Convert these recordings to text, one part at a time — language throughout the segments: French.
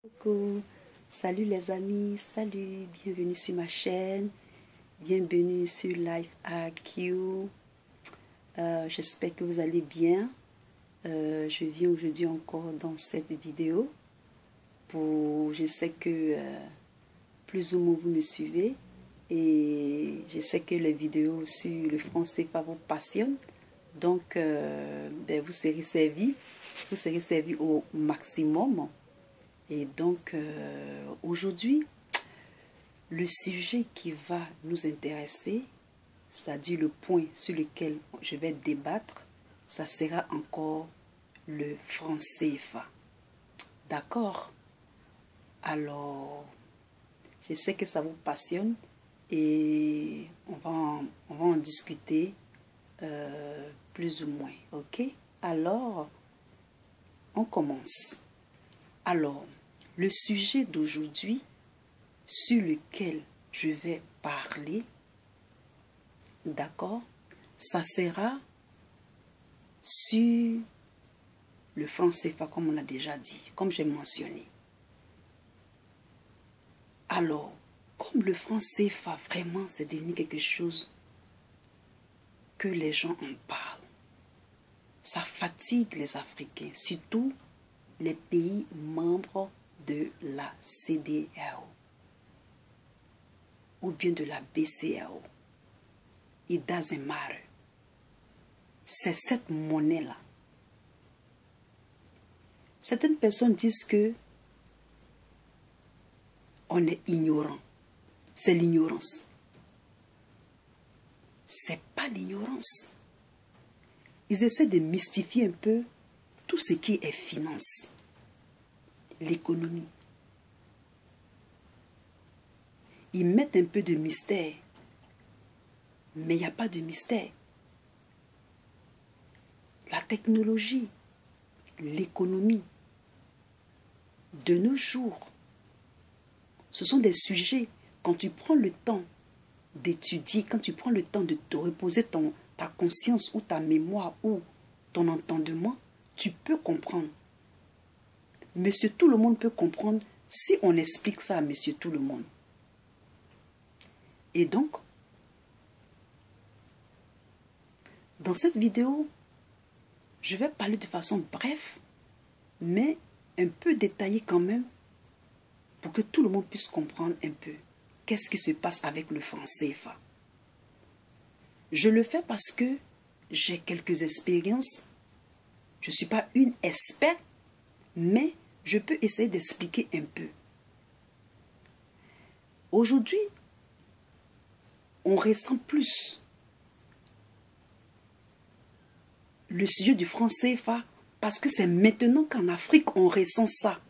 Coucou, salut les amis, salut, bienvenue sur ma chaîne, bienvenue sur Life IQ. J'espère que vous allez bien. Je viens aujourd'hui encore dans cette vidéo je sais que plus ou moins vous me suivez et je sais que les vidéos sur le franc CFA vous passionnent. Donc, vous serez servis au maximum. Et donc, aujourd'hui, le sujet qui va nous intéresser, c'est-à-dire le point sur lequel je vais débattre, ça sera encore le franc CFA. D'accord? Alors, je sais que ça vous passionne et on va en discuter plus ou moins. Ok? Alors, on commence. Alors, le sujet d'aujourd'hui sur lequel je vais parler, d'accord, ça sera sur le franc CFA, comme on l'a déjà dit, comme j'ai mentionné. Alors, comme le franc CFA, vraiment, c'est devenu quelque chose que les gens en parlent. Ça fatigue les Africains, surtout les pays membres de la CEDEAO ou bien de la BCEAO. It doesn't matter. C'est cette monnaie-là. Certaines personnes disent que on est ignorant. C'est l'ignorance. C'est pas l'ignorance. Ils essaient de mystifier un peu tout ce qui est finance, l'économie. Ils mettent un peu de mystère, mais il n'y a pas de mystère. La technologie, l'économie, de nos jours, ce sont des sujets, quand tu prends le temps d'étudier, quand tu prends le temps de te reposer ta conscience ou ta mémoire ou ton entendement, tu peux comprendre. Monsieur tout le monde peut comprendre si on explique ça à monsieur tout le monde. Et donc, dans cette vidéo, je vais parler de façon brève, mais un peu détaillée quand même, pour que tout le monde puisse comprendre un peu qu'est-ce qui se passe avec le franc CFA. Je le fais parce que j'ai quelques expériences. Je ne suis pas une experte, mais je peux essayer d'expliquer un peu. Aujourd'hui, on ressent plus le sujet du franc CFA parce que c'est maintenant qu'en Afrique, on ressent ça.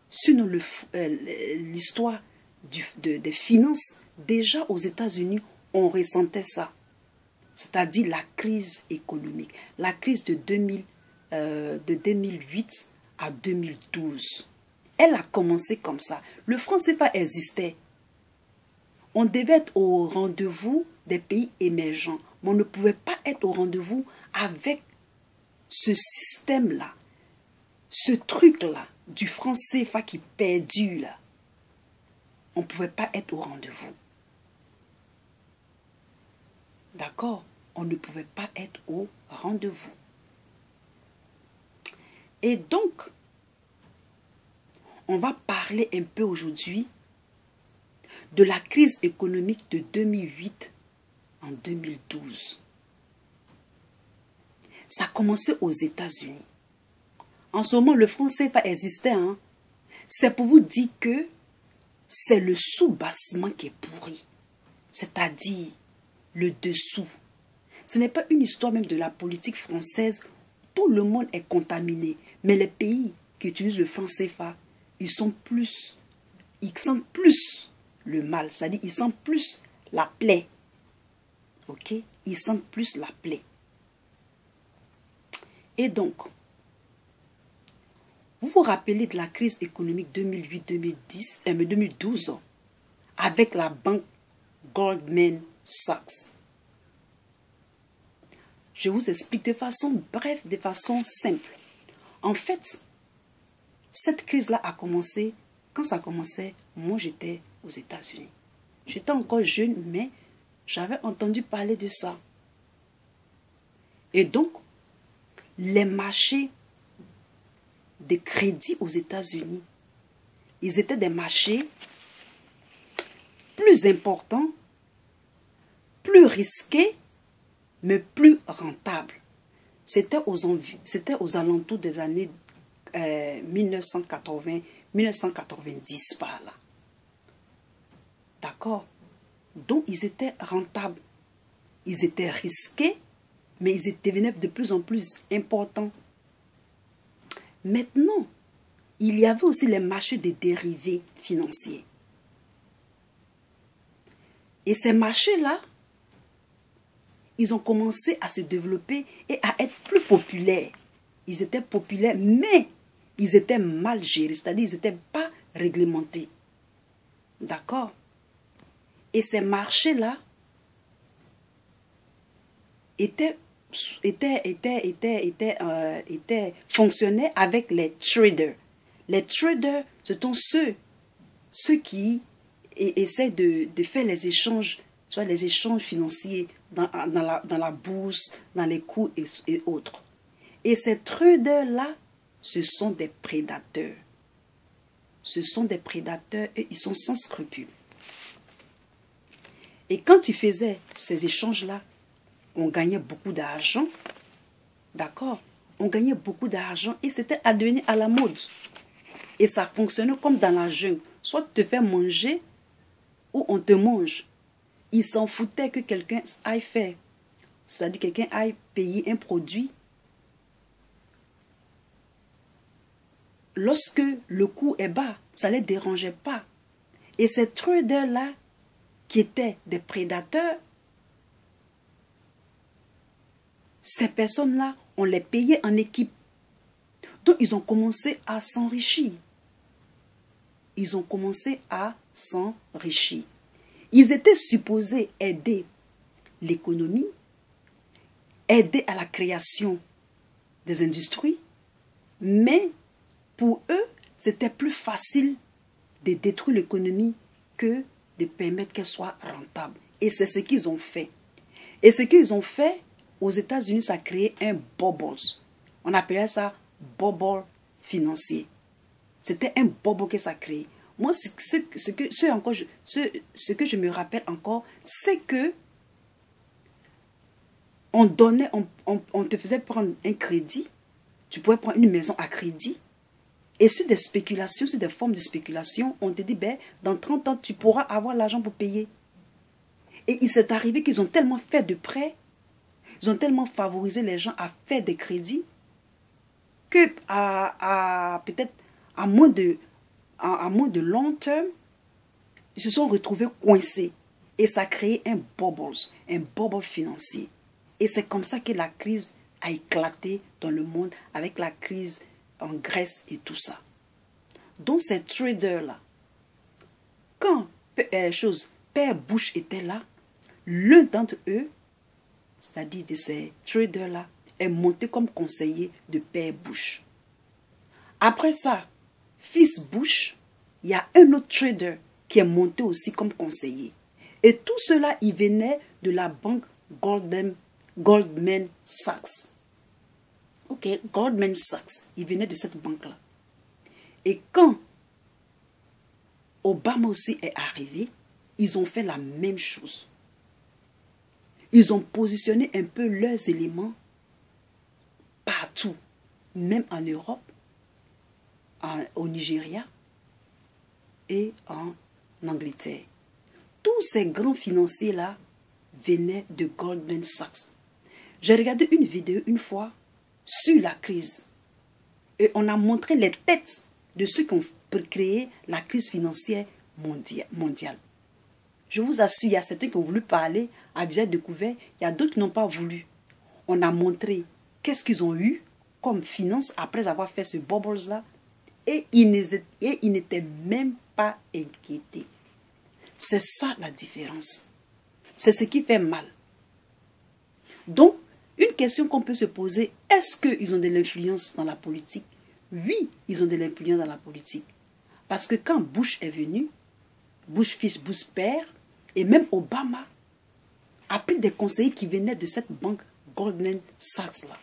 Sinon, l'histoire des finances, déjà aux États-Unis, on ressentait ça. C'est-à-dire la crise économique, la crise de 2008 à 2012. Elle a commencé comme ça. Le franc CFA existait. On devait être au rendez-vous des pays émergents, mais on ne pouvait pas être au rendez-vous avec ce système-là, ce truc-là, du franc CFA qui perdure là. On ne pouvait pas être au rendez-vous. D'accord? On ne pouvait pas être au rendez-vous. Et donc, on va parler un peu aujourd'hui de la crise économique de 2008 en 2012. Ça a commencé aux États-Unis. En ce moment, le franc CFA existait. Hein? C'est pour vous dire que c'est le sous-bassement qui est pourri. C'est-à-dire le dessous. Ce n'est pas une histoire même de la politique française. Tout le monde est contaminé. Mais les pays qui utilisent le franc CFA, ils sentent plus le mal. C'est-à-dire ils sentent plus la plaie. Ok? Ils sentent plus la plaie. Et donc, vous vous rappelez de la crise économique 2008-2012 avec la banque Goldman Sachs. Je vous explique de façon brève, de façon simple. En fait, Cette crise-là a commencé, quand ça commençait, moi j'étais aux États-Unis. J'étais encore jeune, mais j'avais entendu parler de ça. Et donc, les marchés de crédit aux États-Unis, ils étaient des marchés plus importants, plus risqués, mais plus rentables. C'était aux alentours des années 1980, 1990 par là. D'accord? Donc, ils étaient rentables. Ils étaient risqués, mais ils devenaient de plus en plus importants. Maintenant, il y avait aussi les marchés des dérivés financiers. Et ces marchés-là, ils ont commencé à se développer et à être plus populaires. Ils étaient populaires, mais ils étaient mal gérés, c'est-à-dire ils n'étaient pas réglementés. D'accord? Et ces marchés-là fonctionnaient avec les traders. Les traders, ce sont ceux qui essaient de faire les échanges, soit les échanges financiers dans la bourse, dans les cours et autres. Et ces traders-là, ce sont des prédateurs. Ce sont des prédateurs et ils sont sans scrupules. Et quand ils faisaient ces échanges-là, on gagnait beaucoup d'argent. D'accord? On gagnait beaucoup d'argent et c'était advenu à la mode. Et ça fonctionnait comme dans la jungle. Soit tu te fais manger ou on te mange. Ils s'en foutaient que quelqu'un aille faire. C'est-à-dire que quelqu'un aille payer un produit. Lorsque le coût est bas, ça ne les dérangeait pas. Et ces traders-là, qui étaient des prédateurs, ces personnes-là, on les payait en équipe. Donc, ils ont commencé à s'enrichir. Ils ont commencé à s'enrichir. Ils étaient supposés aider l'économie, aider à la création des industries, mais pour eux, c'était plus facile de détruire l'économie que de permettre qu'elle soit rentable. Et c'est ce qu'ils ont fait. Et ce qu'ils ont fait, aux États-Unis, ça a créé un bubble. On appelait ça bubble financier. C'était un bubble que ça a créé. Moi, ce que je me rappelle encore, c'est que on te faisait prendre un crédit. Tu pouvais prendre une maison à crédit. Et sur des spéculations, sur des formes de spéculation, on te dit, ben, dans 30 ans, tu pourras avoir l'argent pour payer. Et il s'est arrivé qu'ils ont tellement fait de prêts, ils ont tellement favorisé les gens à faire des crédits, que peut-être à moins de long terme, ils se sont retrouvés coincés. Et ça a créé un bubble financier. Et c'est comme ça que la crise a éclaté dans le monde, avec la crise en Grèce et tout ça. Donc ces traders-là, quand Père Bush était là, l'un d'entre eux, c'est-à-dire de ces traders-là, est monté comme conseiller de Père Bush. Après ça, fils Bush, il y a un autre trader qui est monté aussi comme conseiller. Et tout cela, il venait de la banque Goldman Sachs. Ok, Goldman Sachs, il venait de cette banque-là. Et quand Obama aussi est arrivé, ils ont fait la même chose. Ils ont positionné un peu leurs éléments partout, même en Europe, au Nigeria et en Angleterre. Tous ces grands financiers-là venaient de Goldman Sachs. J'ai regardé une vidéo une fois sur la crise. Et on a montré les têtes de ceux qui ont créé la crise financière mondiale. Je vous assure, il y a certains qui ont voulu parler à visage découvert, il y a d'autres qui n'ont pas voulu. On a montré qu'est-ce qu'ils ont eu comme finance après avoir fait ce bubbles-là, et ils n'étaient même pas inquiétés. C'est ça la différence. C'est ce qui fait mal. Donc, une question qu'on peut se poser, est-ce qu'ils ont de l'influence dans la politique? Oui, ils ont de l'influence dans la politique. Parce que quand Bush est venu, Bush fils, Bush père, et même Obama a pris des conseillers qui venaient de cette banque Goldman Sachs là.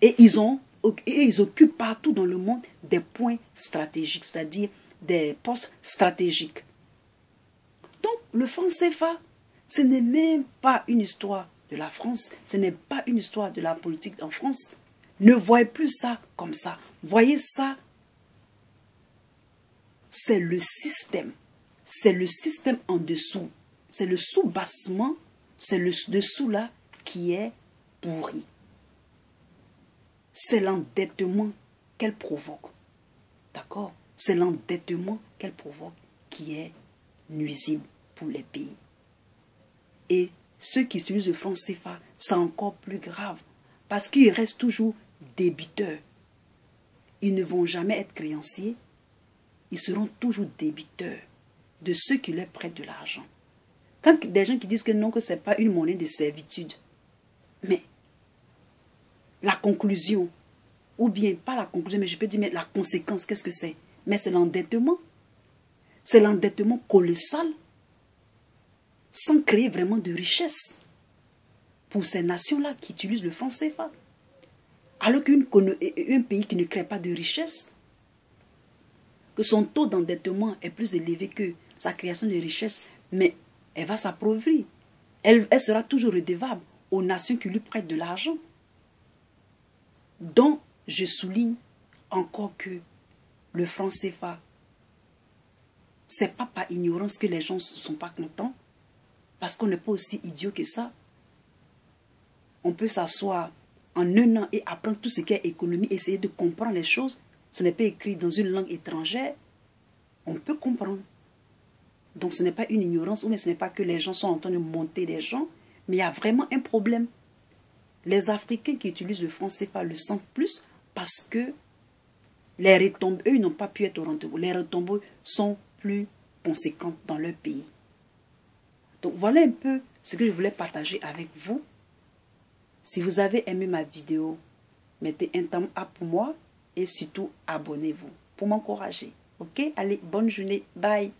Et ils occupent partout dans le monde des points stratégiques, c'est-à-dire des postes stratégiques. Donc, le franc CFA, ce n'est même pas une histoire de la France, ce n'est pas une histoire de la politique en France. Ne voyez plus ça comme ça. Voyez ça, c'est le système. C'est le système en dessous. C'est le sous-bassement, c'est le dessous là qui est pourri. C'est l'endettement qu'elle provoque. D'accord? C'est l'endettement qu'elle provoque qui est nuisible pour les pays. Et ceux qui utilisent le franc CFA, c'est encore plus grave. Parce qu'ils restent toujours débiteurs. Ils ne vont jamais être créanciers. Ils seront toujours débiteurs de ceux qui leur prêtent de l'argent. Quand des gens qui disent que non, que ce n'est pas une monnaie de servitude. Mais la conclusion, ou bien pas la conclusion, mais je peux dire mais la conséquence, qu'est-ce que c'est? Mais c'est l'endettement. C'est l'endettement colossal, sans créer vraiment de richesse pour ces nations-là qui utilisent le franc CFA. Alors qu'un pays qui ne crée pas de richesse, que son taux d'endettement est plus élevé que sa création de richesse, mais elle va s'appauvrir. Elle sera toujours redevable aux nations qui lui prêtent de l'argent. Donc, je souligne encore que le franc CFA, ce n'est pas par ignorance que les gens ne sont pas contents, parce qu'on n'est pas aussi idiot que ça. On peut s'asseoir en un an et apprendre tout ce qu'est économie, essayer de comprendre les choses. Ce n'est pas écrit dans une langue étrangère. On peut comprendre. Donc ce n'est pas une ignorance, mais ce n'est pas que les gens sont en train de monter des gens, mais il y a vraiment un problème. Les Africains qui utilisent le franc CFA le sentent plus parce que les retombées, eux, ils n'ont pas pu être au rendez-vous. Les retombées sont plus conséquentes dans leur pays. Donc voilà un peu ce que je voulais partager avec vous. Si vous avez aimé ma vidéo, mettez un thumbs up pour moi et surtout abonnez-vous pour m'encourager. Ok? Allez, bonne journée. Bye.